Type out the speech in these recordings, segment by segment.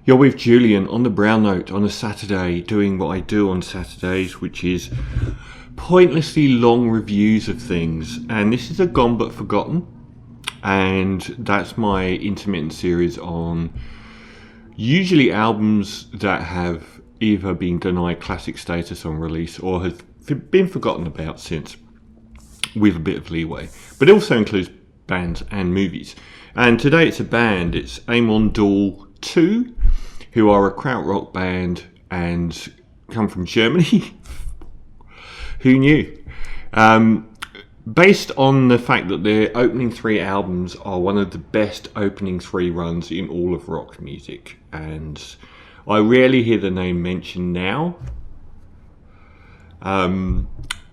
You're with Julian on the Brown Note on a Saturday, doing what I do on Saturdays, which is pointlessly long reviews of things. And this is a Gone But Forgotten, and that's my intermittent series on usually albums that have either been denied classic status on release or have been forgotten about since, with a bit of leeway. But it also includes bands and movies. And today it's a band. It's Amon Düül 2, who are a Krautrock band and come from Germany. Who knew? Based on the fact that their opening 3 albums are one of the best opening 3 runs in all of rock music. And I rarely hear the name mentioned now.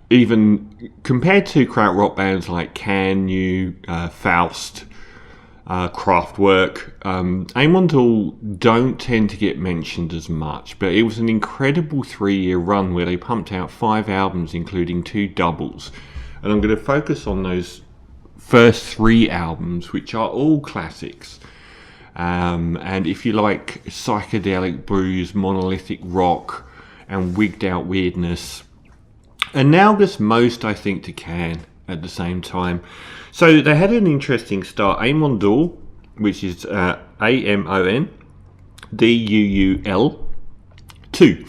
Even compared to Krautrock bands like Can You, Faust, Kraftwerk, Amon Düül don't tend to get mentioned as much, but it was an incredible 3-year run where they pumped out 5 albums, including 2 doubles. And I'm going to focus on those first 3 albums, which are all classics. And if you like psychedelic blues, monolithic rock, and wigged out weirdness, analogous most, I think, to Can at the same time. So they had an interesting start. Amon Düül, which is Amon Duul 2,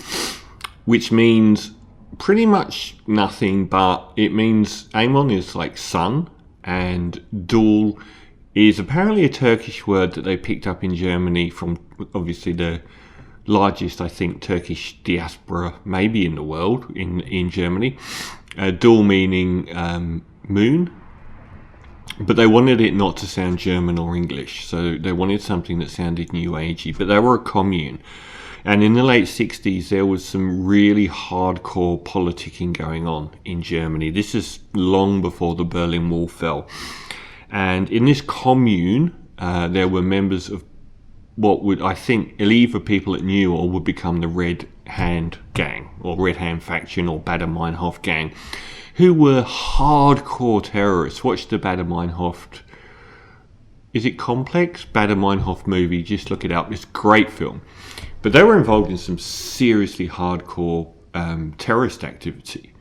which means pretty much nothing, but it means Amon is like sun, and Düül is apparently a Turkish word that they picked up in Germany from obviously the largest, I think, Turkish diaspora maybe in the world, in Germany. Düül meaning moon, but they wanted it not to sound German or English, so they wanted something that sounded new agey. But they were a commune, and in the late 60s there was some really hardcore politicking going on in Germany. This is long before the Berlin Wall fell, and in this commune there were members of what would, I think, either people that knew or would become the Red Hand Gang, or Red Hand Faction, or Baader-Meinhof Gang, who were hardcore terrorists. Watch the Baader-Meinhof, is it Complex? Baader-Meinhof movie, just look it up. It's a great film. But they were involved in some seriously hardcore terrorist activity,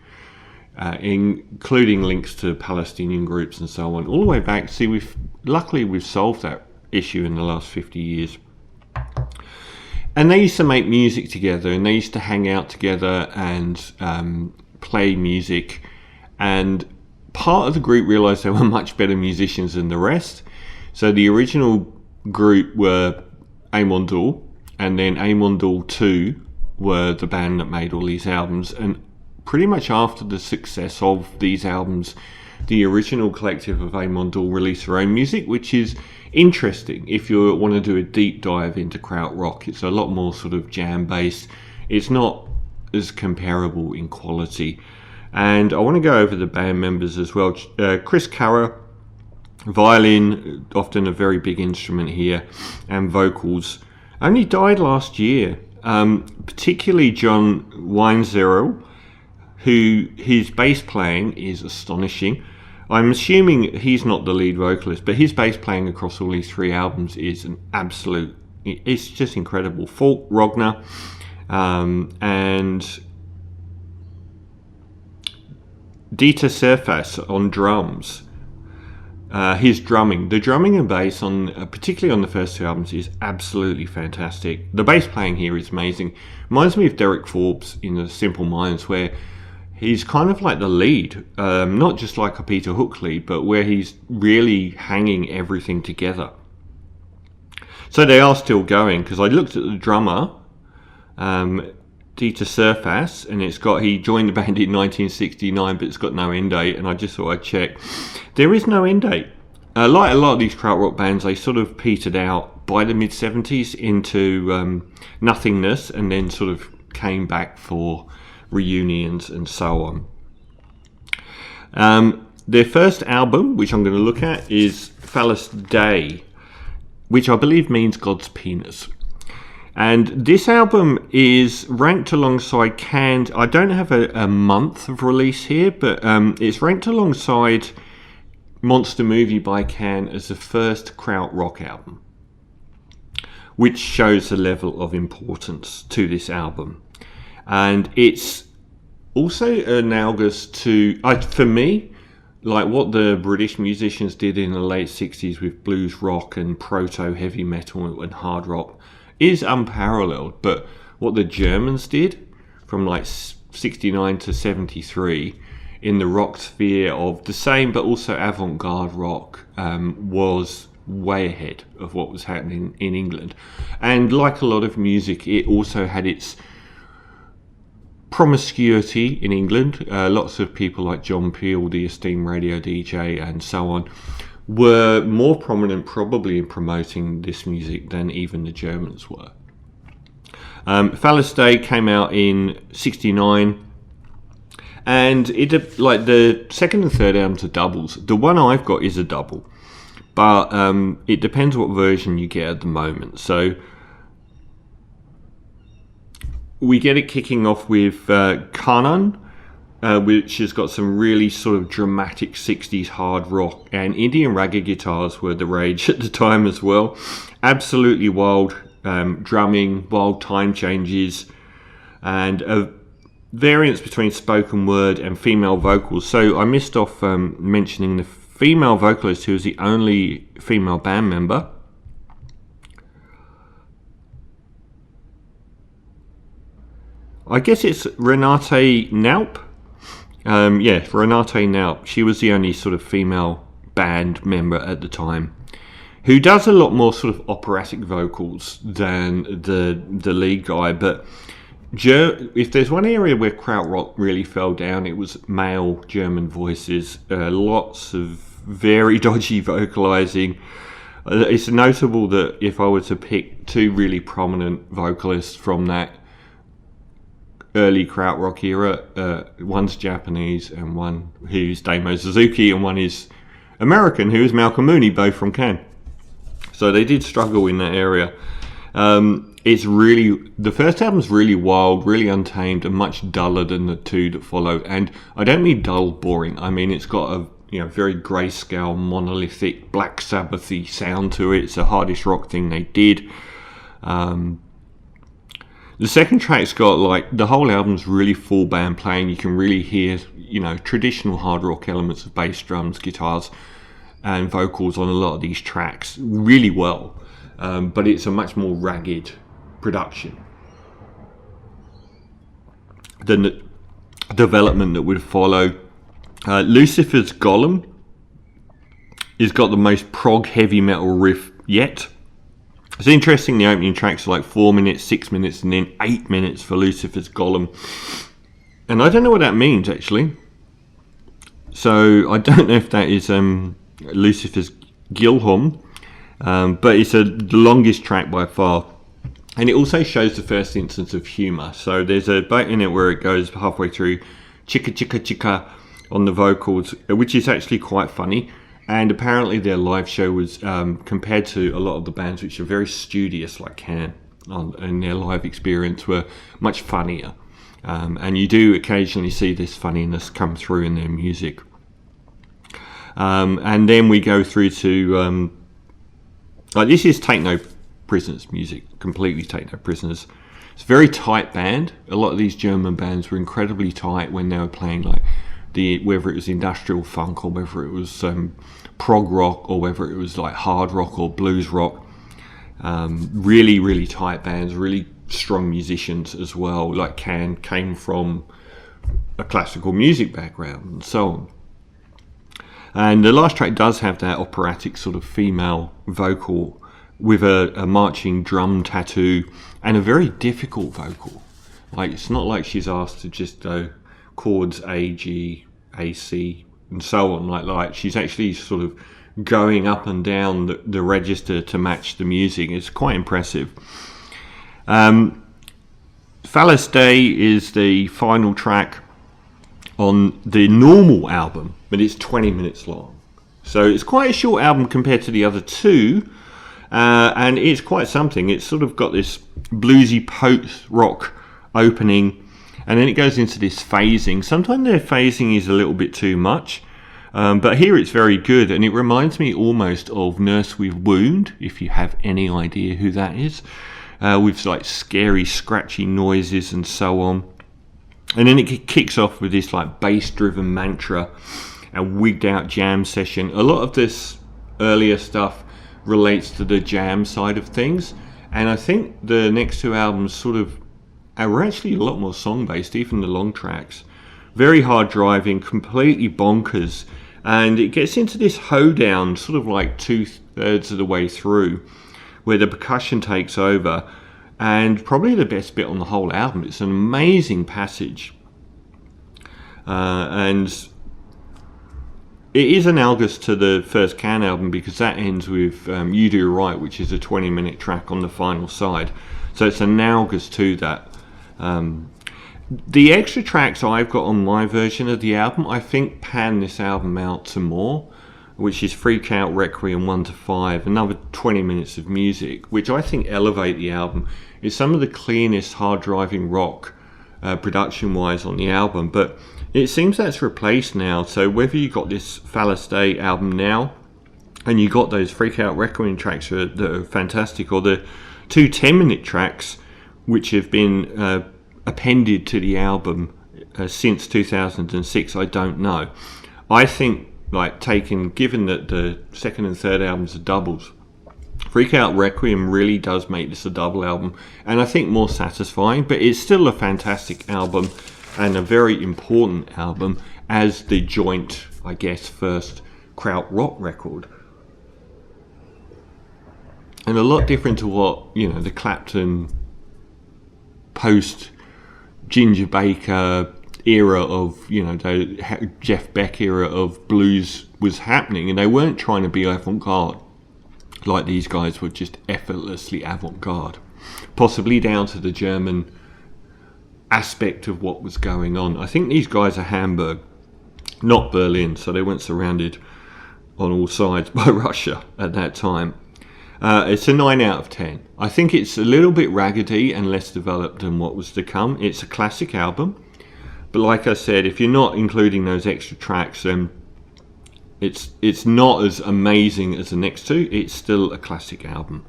including links to Palestinian groups and so on, all the way back. See, luckily we've solved that issue in the last 50 years. And they used to make music together, and they used to hang out together and play music. And part of the group realised they were much better musicians than the rest. So the original group were Amon Düül, and then Amon Düül 2 were the band that made all these albums. And pretty much after the success of these albums, the original collective of Amon Düül released their own music, which is interesting if you want to do a deep dive into Krautrock. It's a lot more sort of jam based. It's not as comparable in quality. And I want to go over the band members as well. Chris Carra, violin, often a very big instrument here, and vocals, only died last year. Particularly John Weinzierl, who his bass playing is astonishing. I'm assuming he's not the lead vocalist, but his bass playing across all these 3 albums is an absolute, it's just incredible. Falk Rogner, and Dieter Surface on drums. His drumming, the drumming and bass on, particularly on the first 2 albums, is absolutely fantastic. The bass playing here is amazing. Reminds me of Derek Forbes in The Simple Minds, where he's kind of like the lead, not just like a Peter Hook lead, but where he's really hanging everything together. So they are still going, because I looked at the drummer, Dieter Surface, and he joined the band in 1969, but it's got no end date, and I just thought I'd check. There is no end date. Like a lot of these Krautrock bands, they sort of petered out by the mid-70s into nothingness, and then sort of came back for reunions and so on. Their first album, which I'm going to look at, is Phallus Dei, which I believe means God's penis. And this album is ranked alongside Can. I don't have a month of release here, but it's ranked alongside Monster Movie by Can as the first Krautrock album, which shows the level of importance to this album. And it's also analogous to, for me, like what the British musicians did in the late 60s with blues rock and proto-heavy metal and hard rock is unparalleled. But what the Germans did from like 69 to 73 in the rock sphere of the same but also avant-garde rock was way ahead of what was happening in England. And like a lot of music, it also had its promiscuity in England. Lots of people like John Peel, the esteemed radio DJ, and so on, were more prominent probably in promoting this music than even the Germans were. Phallus Dei came out in 69, and it, like, the second and third albums are doubles. The one I've got is a double, but it depends what version you get at the moment. So we get it kicking off with Kanon, which has got some really sort of dramatic 60s hard rock, and Indian ragga guitars were the rage at the time as well. Absolutely wild drumming, wild time changes, and a variance between spoken word and female vocals. So I missed off mentioning the female vocalist, who was the only female band member. I guess it's Renate Naup. Renate Naup. She was the only sort of female band member at the time, who does a lot more sort of operatic vocals than the lead guy. But if there's one area where Krautrock really fell down, it was male German voices. Lots of very dodgy vocalizing. It's notable that if I were to pick two really prominent vocalists from that early Krautrock era, one's Japanese and one who's Damo Suzuki, and one is American, who is Malcolm Mooney, both from Cannes. So they did struggle in that area. It's really, the first album's really wild, really untamed, and much duller than the two that follow. And I don't mean dull, boring. I mean it's got a very grayscale, monolithic, Black Sabbath-y sound to it. It's the hardest rock thing they did. The second track's got, like, the whole album's really full band playing. You can really hear, traditional hard rock elements of bass, drums, guitars, and vocals on a lot of these tracks really well. But it's a much more ragged production than the development that would follow. Lucifer's Golem has got the most prog heavy metal riff yet. It's interesting, the opening tracks are like 4 minutes, 6 minutes, and then 8 minutes for Lucifer's Golem. And I don't know what that means, actually. So I don't know if that is Lucifer's Gilhom, but it's the longest track by far. And it also shows the first instance of humour. So there's a bit in it where it goes halfway through, chicka chicka chicka, on the vocals, which is actually quite funny. And apparently their live show was, compared to a lot of the bands which are very studious, like Cannes, and their live experience, were much funnier. And you do occasionally see this funniness come through in their music. And then we go through to, this is Take No Prisoners music, completely Take No Prisoners. It's a very tight band. A lot of these German bands were incredibly tight when they were playing, like, whether it was industrial funk or whether it was prog rock or whether it was like hard rock or blues rock. Really, really tight bands, really strong musicians as well. Like came from a classical music background and so on. And the last track does have that operatic sort of female vocal with a marching drum tattoo and a very difficult vocal. Like, it's not like she's asked to just go chords A, G, A, C, and so on. Like she's actually sort of going up and down the register to match the music. It's quite impressive. Phallus Dei is the final track on the normal album, but it's 20 minutes long. So it's quite a short album compared to the other two, and it's quite something. It's sort of got this bluesy post-rock opening, and then it goes into this phasing. Sometimes their phasing is a little bit too much. But here it's very good, and it reminds me almost of Nurse with Wound, if you have any idea who that is, with like scary, scratchy noises and so on. And then it kicks off with this like bass-driven mantra, a wigged-out jam session. A lot of this earlier stuff relates to the jam side of things, and I think the next two albums sort of are actually a lot more song-based, even the long tracks. Very hard driving, completely bonkers, and it gets into this hoedown sort of like 2/3 of the way through, where the percussion takes over, and probably the best bit on the whole album. It's an amazing passage, and it is analogous to the first Can album, because that ends with You Do Right, which is a 20-minute track on the final side, so it's analogous to that. The extra tracks I've got on my version of the album, I think, pan this album out to more, which is Freak Out Requiem 1 to 5, another 20 minutes of music, which I think elevate the album. It's some of the cleanest hard driving rock production-wise on the album, but it seems that's replaced now. So whether you got this Phallus Dei album now, and you got those Freak Out Requiem tracks that are fantastic, or the two 10-minute tracks which have been appended to the album since 2006, I don't know. I think, given that the second and third albums are doubles, Freak Out Requiem really does make this a double album, and I think more satisfying, but it's still a fantastic album and a very important album as the joint, I guess, first Krautrock record. And a lot different to what, the Clapton post Ginger Baker era of, the Jeff Beck era of blues was happening, and they weren't trying to be avant-garde like these guys were, just effortlessly avant-garde, possibly down to the German aspect of what was going on. I think these guys are Hamburg, not Berlin, so they weren't surrounded on all sides by Russia at that time. It's a 9 out of 10. I think it's a little bit raggedy and less developed than what was to come. It's a classic album, but like I said, if you're not including those extra tracks, then it's not as amazing as the next two. It's still a classic album.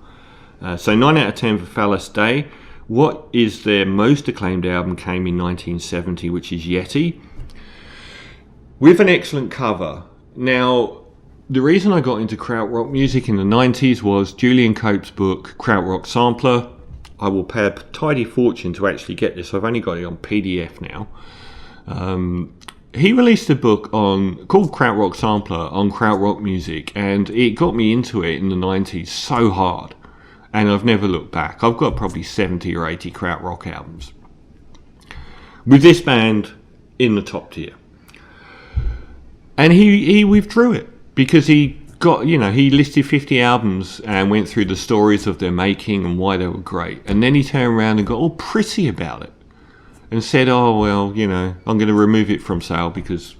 So 9 out of 10 for Phallus Dei. What is their most acclaimed album came in 1970, which is Yeti, with an excellent cover. Now, the reason I got into krautrock music in the 90s was Julian Cope's book, Krautrock Sampler. I will pay a tidy fortune to actually get this. I've only got it on PDF now. He released a book called Krautrock Sampler on krautrock music, and it got me into it in the 90s so hard. And I've never looked back. I've got probably 70 or 80 krautrock albums, with this band in the top tier. And he withdrew it, because he listed 50 albums and went through the stories of their making and why they were great. And then he turned around and got all prissy about it and said, oh, well, I'm going to remove it from sale because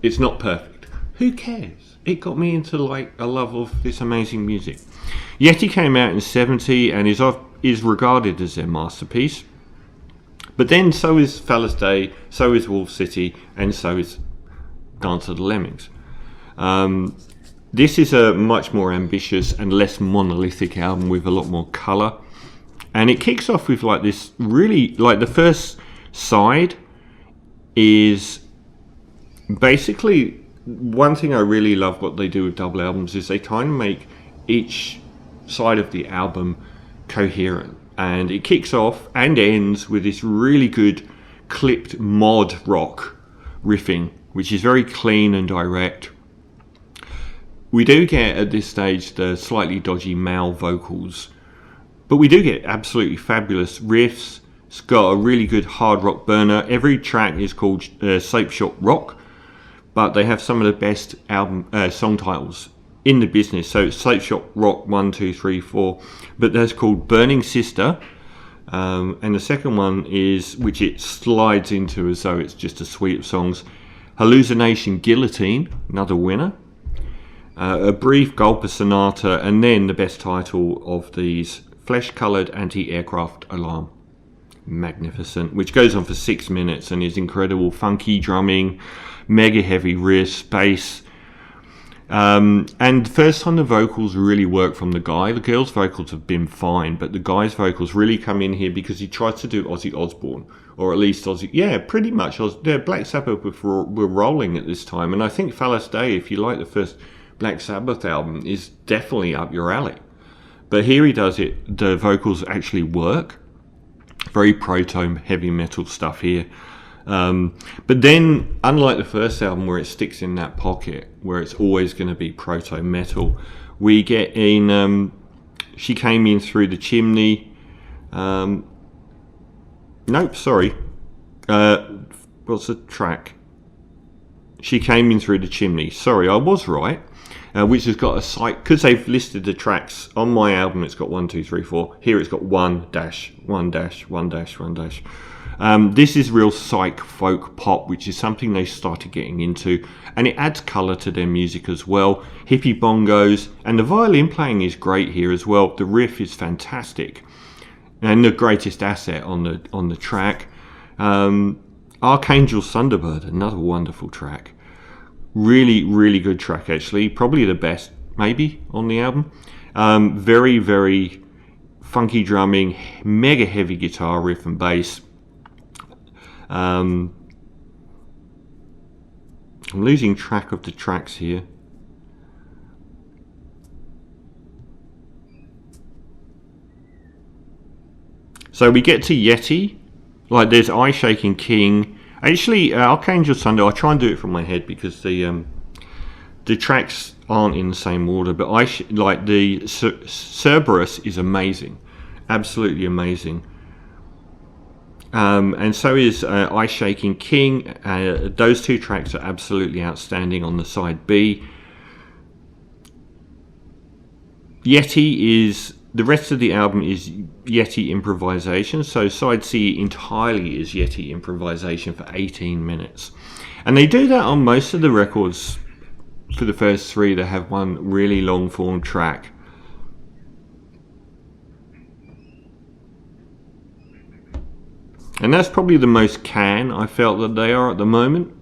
it's not perfect. Who cares? It got me into a love of this amazing music. Yeti came out in 70 and is regarded as their masterpiece. But then so is Phallus Dei, so is Wolf City, and so is Dance of the Lemmings. This is a much more ambitious and less monolithic album with a lot more colour. And it kicks off with this really, the first side is basically, one thing I really love what they do with double albums is they kind of make each side of the album coherent. And it kicks off and ends with this really good clipped mod rock riffing, which is very clean and direct. We do get at this stage the slightly dodgy male vocals, but we do get absolutely fabulous riffs. It's got a really good hard rock burner. Every track is called Soap Shop Rock, but they have some of the best album song titles in the business. So it's Soap Shop Rock 1, 2, 3, 4, but that's called Burning Sister. And the second one is, which it slides into as though it's just a suite of songs, Hallucination Guillotine, another winner. A Brief Gulper Sonata, and then the best title of these, Flesh-Coloured Anti-Aircraft Alarm. Magnificent, which goes on for 6 minutes and is incredible. Funky drumming, mega heavy riffs, bass, And the first time the vocals really work from the guy. The girl's vocals have been fine, but the guy's vocals really come in here because he tries to do Ozzy Osbourne, or at least Ozzy. Yeah, pretty much. Black Sabbath were rolling at this time, and I think Phallus Dei, if you like the first Black Sabbath album, is definitely up your alley. But here he does it. The vocals actually work. Very proto heavy metal stuff here. But then, unlike the first album where it sticks in that pocket, where it's always going to be proto-metal, we get in, She Came In Through the Chimney. Nope, sorry. What's the track? She Came In Through the Chimney. Sorry, I was right. Which has got a site, because they've listed the tracks on my album, it's got 1, 2, 3, 4. Here it's got 1 dash, 1 dash, 1 dash, 1 dash. This is real psych folk pop, which is something they started getting into, and it adds colour to their music as well. Hippie bongos, and the violin playing is great here as well. The riff is fantastic, and the greatest asset on the track. Archangel Thunderbird, another wonderful track. Really, really good track actually. Probably the best, maybe, on the album. Very, very funky drumming, mega heavy guitar riff and bass. I'm losing track of the tracks here. So we get to Yeti. Like there's Eye Shaking King. Actually, Archangel Thunder, I'll try and do it from my head because the tracks aren't in the same order. But like the Cerberus is amazing. Absolutely amazing. And so is Eye Shaking King. Those two tracks are absolutely outstanding on the side B. Yeti is, the rest of the album is Yeti improvisation. So side C entirely is Yeti improvisation for 18 minutes. And they do that on most of the records. For the first three, they have one really long form track. And that's probably the most I felt that they are at the moment.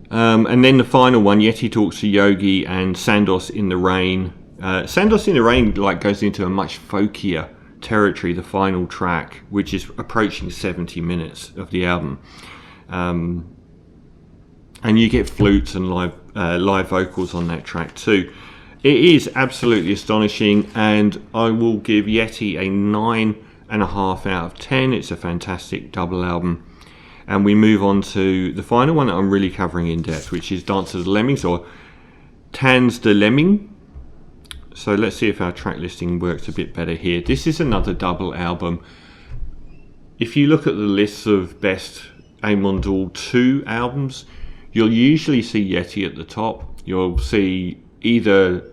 And then the final one, Yeti Talks to Yogi and Sandos in the Rain. Sandos in the Rain like goes into a much folkier territory, the final track, which is approaching 70 minutes of the album. And you get flutes and live vocals on that track too. It is absolutely astonishing, and I will give Yeti a 9.5 out of 10. It's a fantastic double album. And we move on to the final one that I'm really covering in depth, which is Dance of the Lemmings, or Tanz der Lemming. So let's see if our track listing works a bit better here. This is another double album. If you look at the lists of best Amon Düül 2 albums, you'll usually see Yeti at the top. You'll see either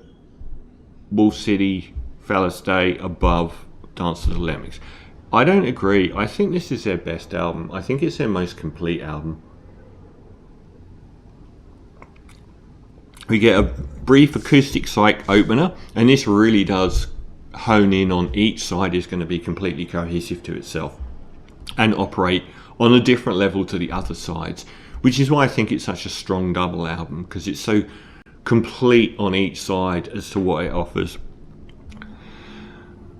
Wolf City, Phallus Dei above Dance of the Lemmings. I don't agree. I think this is their best album. I think it's their most complete album. We get a brief acoustic psych opener, and this really does hone in on each side is going to be completely cohesive to itself and operate on a different level to the other sides, which is why I think it's such a strong double album, because it's so complete on each side as to what it offers.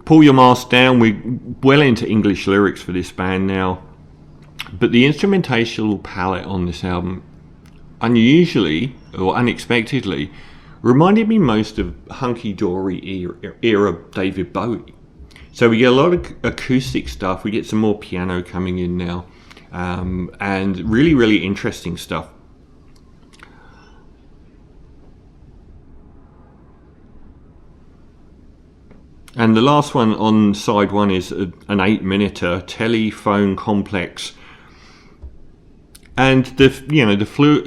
Pull Your Mask Down, we're well into English lyrics for this band now, but the instrumental palette on this album, unusually or unexpectedly, reminded me most of hunky-dory era David Bowie. So we get a lot of acoustic stuff, we get some more piano coming in now, and really, really interesting stuff. And the last one on side one is an 8-minute Telephone Complex, and the fluid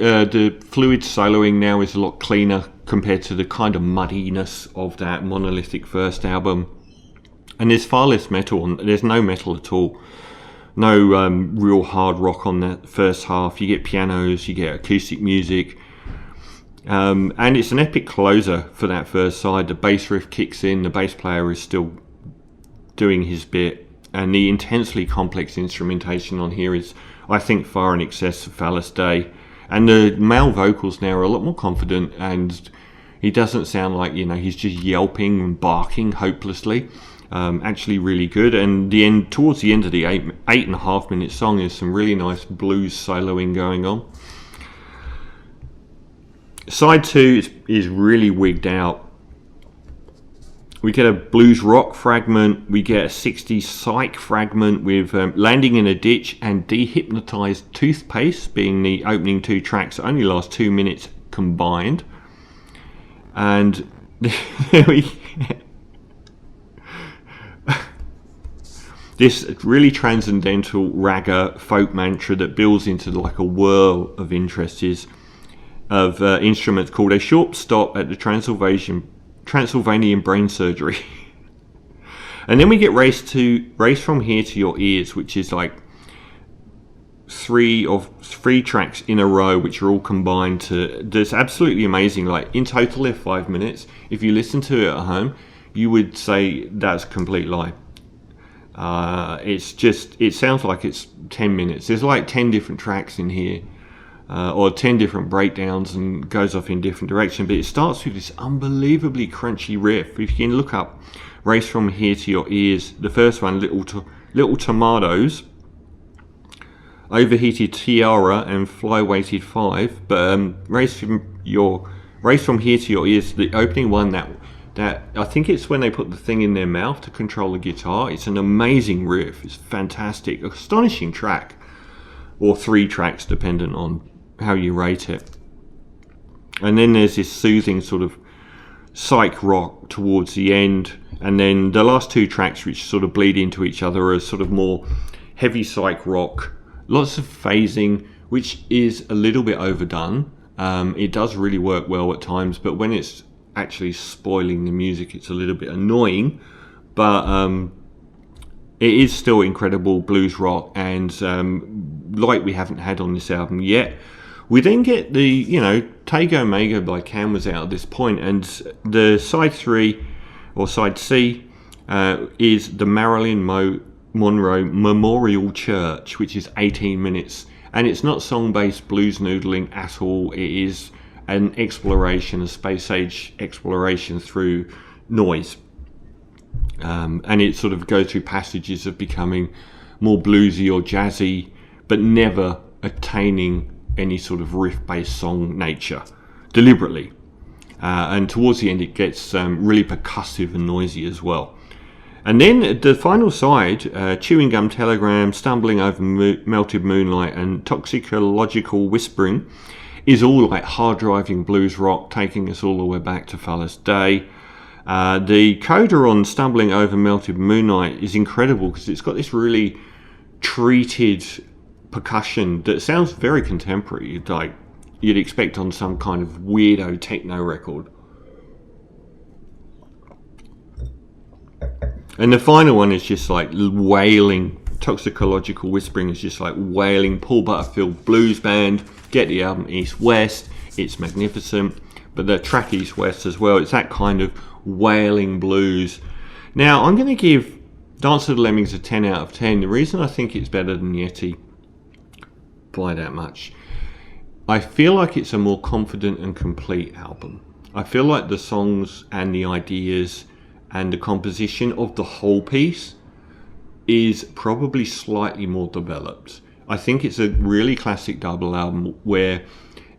soloing now is a lot cleaner compared to the kind of muddiness of that monolithic first album. And there's far less metal. There's no metal at all. No real hard rock on that first half. You get pianos, you get acoustic music. And it's an epic closer for that first side. The bass riff kicks in, the bass player is still doing his bit, and the intensely complex instrumentation on here is, I think, far in excess of Phallus Dei. And the male vocals now are a lot more confident, and he doesn't sound like, he's just yelping and barking hopelessly. Actually really good. And towards the end of the 8.5 minute song, there's some really nice blues soloing going on. Side 2 is really wigged out. We get a blues rock fragment, we get a 60s psych fragment with Landing in a Ditch and Dehypnotized Toothpaste being the opening 2 tracks that only last 2 minutes combined. And there we get this really transcendental ragga folk mantra that builds into like a whirl of instruments called A Short Stop at the Transylvanian Brain Surgery. And then we get Race From Here to Your Ears, which is like three tracks in a row, which are all combined that's absolutely amazing. Like in total they're 5 minutes. If you listen to it at home, you would say that's a complete lie. It sounds like it's 10 minutes. There's like 10 different tracks in here. Or 10 different breakdowns, and goes off in different directions. But it starts with this unbelievably crunchy riff. If you can look up Race From Here to Your Ears, the first one, Little Tomatoes, Overheated Tiara, and Fly-Weighted 5. But Race From Here to Your Ears, the opening one, that I think it's when they put the thing in their mouth to control the guitar. It's an amazing riff. It's fantastic. Astonishing track. Or 3 tracks, dependent on how you rate it. And then there's this soothing sort of psych rock towards the end, and then the last 2 tracks, which sort of bleed into each other, are sort of more heavy psych rock, lots of phasing, which is a little bit overdone. It does really work well at times, but when it's actually spoiling the music, it's a little bit annoying. But it is still incredible blues rock, and like we haven't had on this album yet. We then get the, Tego Mega by Cam was out at this point, and the side 3, or side C, is the Marilyn Monroe Memorial Church, which is 18 minutes. And it's not song-based blues noodling at all. It is an exploration, a space-age exploration through noise. And it sort of goes through passages of becoming more bluesy or jazzy, but never attaining any sort of riff-based song nature, deliberately. And towards the end it gets really percussive and noisy as well. And then the final side, Chewing Gum Telegram, Stumbling Over Melted Moonlight, and Toxicological Whispering, is all like hard-driving blues rock, taking us all the way back to Phallus Dei. The coda on Stumbling Over Melted Moonlight is incredible because it's got this really treated percussion that sounds very contemporary, like you'd expect on some kind of weirdo techno record. And the final one is just like wailing. Toxicological Whispering is just like wailing. Paul Butterfield blues band. Get the album East West. It's magnificent. But the track East West as well. It's that kind of wailing blues. Now I'm going to give Dance of the Lemmings a 10 out of 10. The reason I think it's better than Yeti by that much, I feel like it's a more confident and complete album. I feel like the songs and the ideas and the composition of the whole piece is probably slightly more developed. I think it's a really classic double album where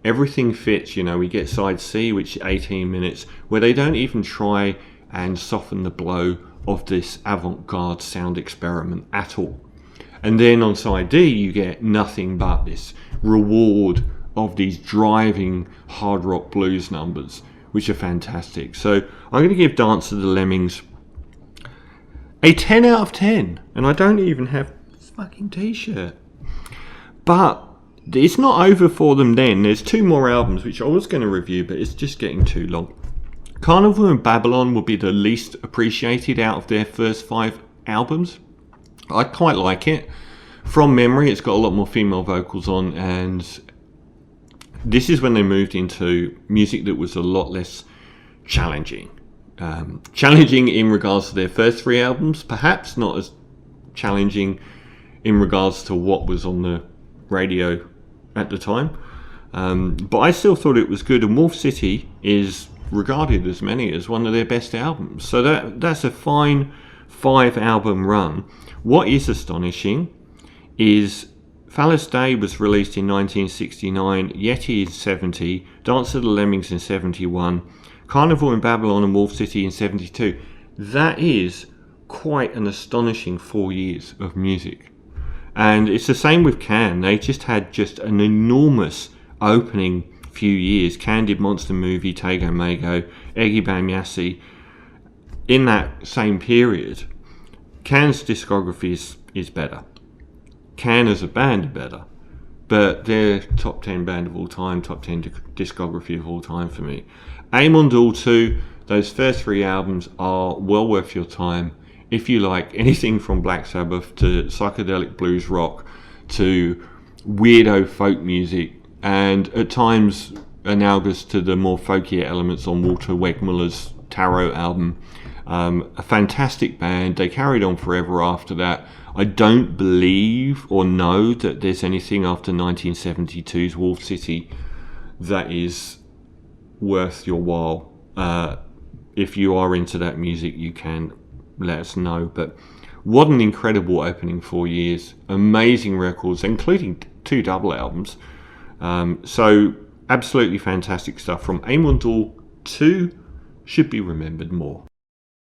everything fits. We get side C, which is 18 minutes, where they don't even try and soften the blow of this avant-garde sound experiment at all. And then on side D, you get nothing but this reward of these driving hard rock blues numbers, which are fantastic. So I'm going to give Dance of the Lemmings a 10 out of 10. And I don't even have this fucking t-shirt. But it's not over for them then. There's 2 more albums, which I was going to review, but it's just getting too long. Carnival and Babylon will be the least appreciated out of their first 5 albums. I quite like it. From memory, it's got a lot more female vocals on, and this is when they moved into music that was a lot less challenging. Challenging in regards to their first 3 albums, perhaps not as challenging in regards to what was on the radio at the time. But I still thought it was good, and Wolf City is regarded as many as one of their best albums. So that's a fine 5-album run. What is astonishing is Phallus Dei was released in 1969, Yeti in 70, Dance of the Lemmings in 71, Carnival in Babylon and Wolf City in 72. That is quite an astonishing 4 years of music. And it's the same with Can. They just had just an enormous opening few years. Can did Monster Movie, Tego Mago, Eggy Bam Yassi. In that same period, Can's discography is better. Can as a band are better. But they're top 10 band of all time, top 10 discography of all time for me. Amon, Düül 2, those first 3 albums are well worth your time. If you like anything from Black Sabbath to psychedelic blues rock to weirdo folk music, and at times analogous to the more folkier elements on Walter Wegmuller's Tarot album. A fantastic band. They carried on forever after that. I don't believe or know that there's anything after 1972's Wolf City that is worth your while. If you are into that music, you can let us know. But what an incredible opening 4 years. Amazing records, including 2 double albums. So absolutely fantastic stuff from Amon, Düül 2 should be remembered more.